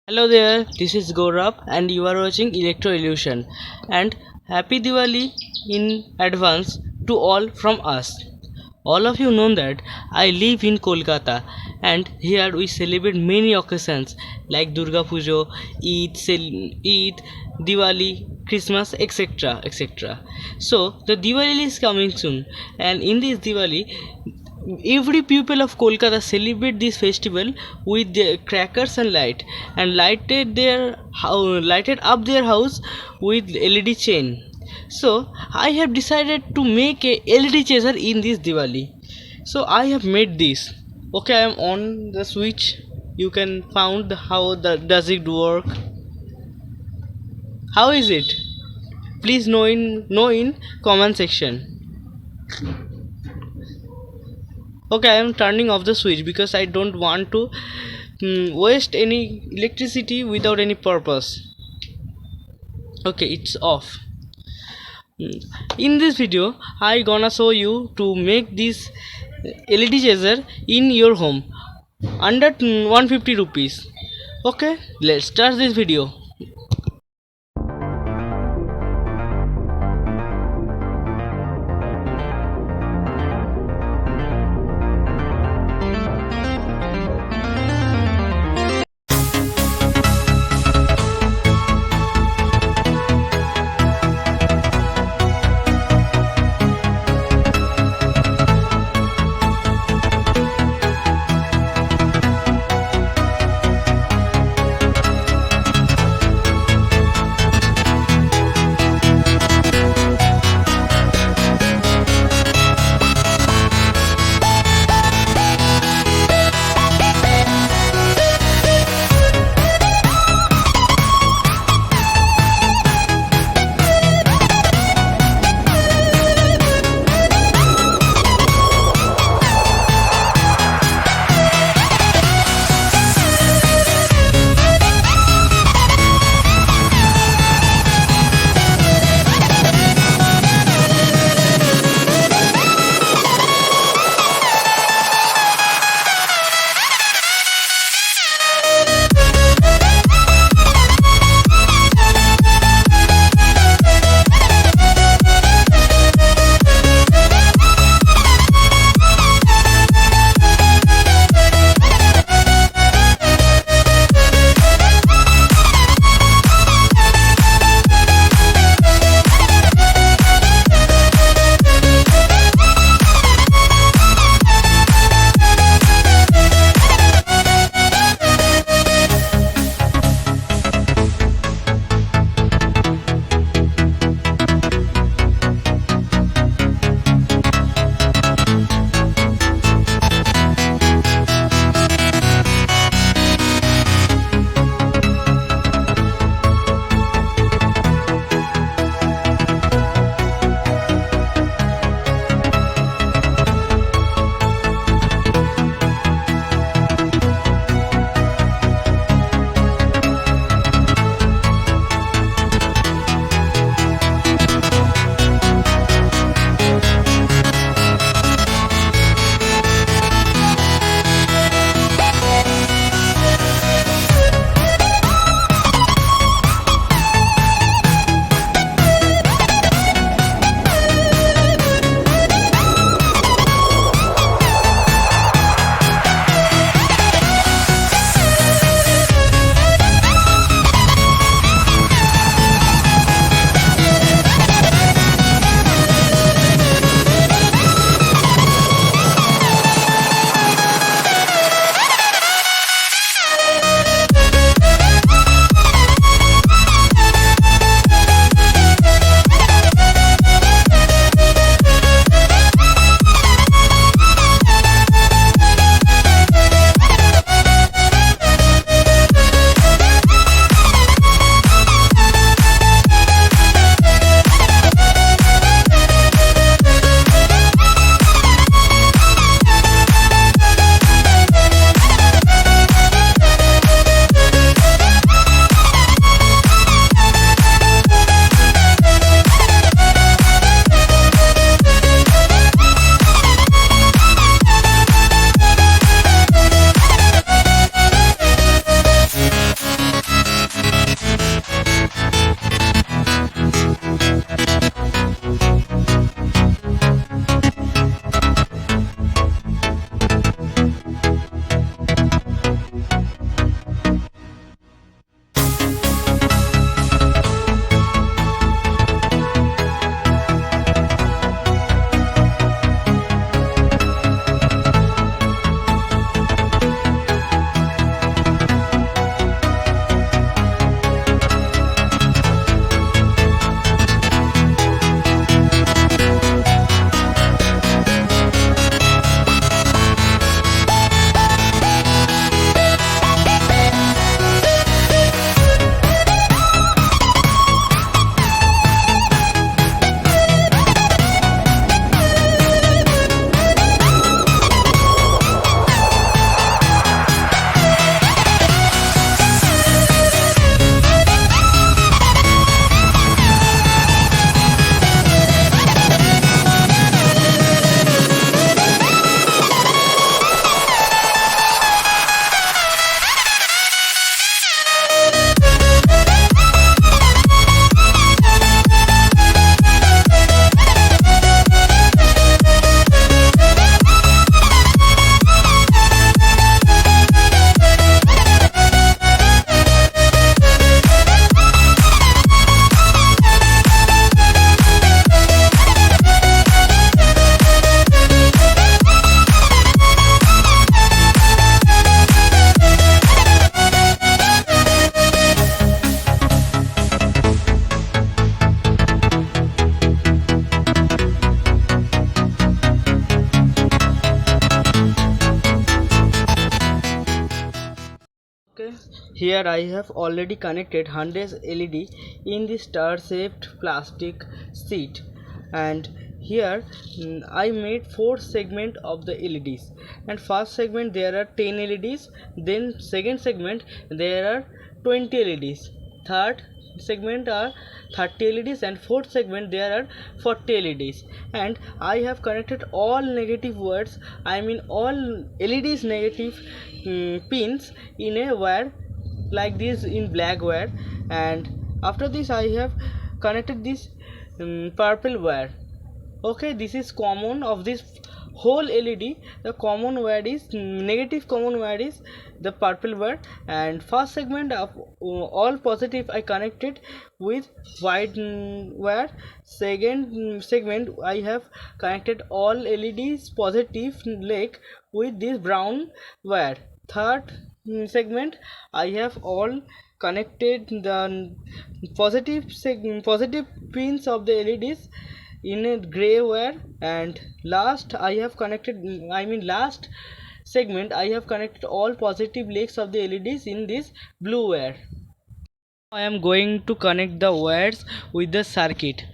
Hello there, this is Gaurav and you are watching Electro Illusion and happy Diwali in advance to all from us. All of you know that I live in Kolkata and here we celebrate many occasions like Durga Puja, Eid, Diwali, Christmas, etc. etc. So the Diwali is coming soon and in this Diwali every people of Kolkata celebrate this festival with their crackers and lighted up their house with LED chain. So I have decided to make a LED chaser in this Diwali. So I have made this. Okay, I am on the switch. You can found how does it work. How is it? Please know in comment section. Okay, I am turning off the switch because I don't want to waste any electricity without any purpose. Okay, it's off. In this video I gonna show you to make this LED chaser in your home under 150 rupees. Okay, let's start this video. here I have already connected 100 LED in the star shaped plastic sheet, and here I made 4 segment of the LEDs. And first segment there are 10 LEDs, then second segment there are 20 LEDs, third segment are 30 LEDs, and fourth segment there are 40 LEDs. And I have connected all negative wires, I mean all LEDs negative pins in a wire like this, in black wire. And after this I have connected this purple wire. Okay, this is common of this whole LED. The common wire is negative, common wire is the purple wire. And first segment of all positive I connected with white wire. Second segment I have connected all LEDs positive leg with this brown wire. Third segment I have all connected the positive pins of the LEDs in a gray wire. And last I have connected, I mean last segment I have connected all positive legs of the LEDs in this blue wire. I am going to connect the wires with the circuit.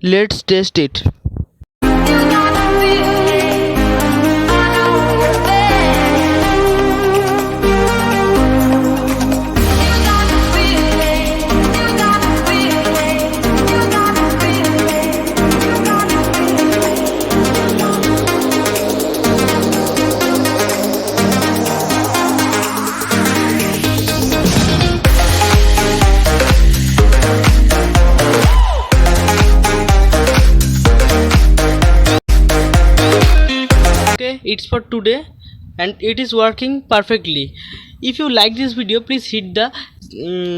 Let's test it. Okay, it's for today and it is working perfectly. If you like this video, please hit the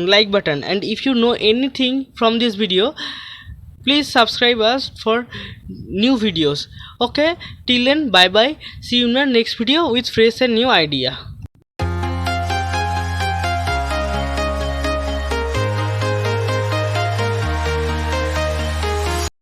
like button, and if you know anything from this video, please subscribe us for new videos. Okay, till then, bye bye, see you in the next video with fresh and new idea.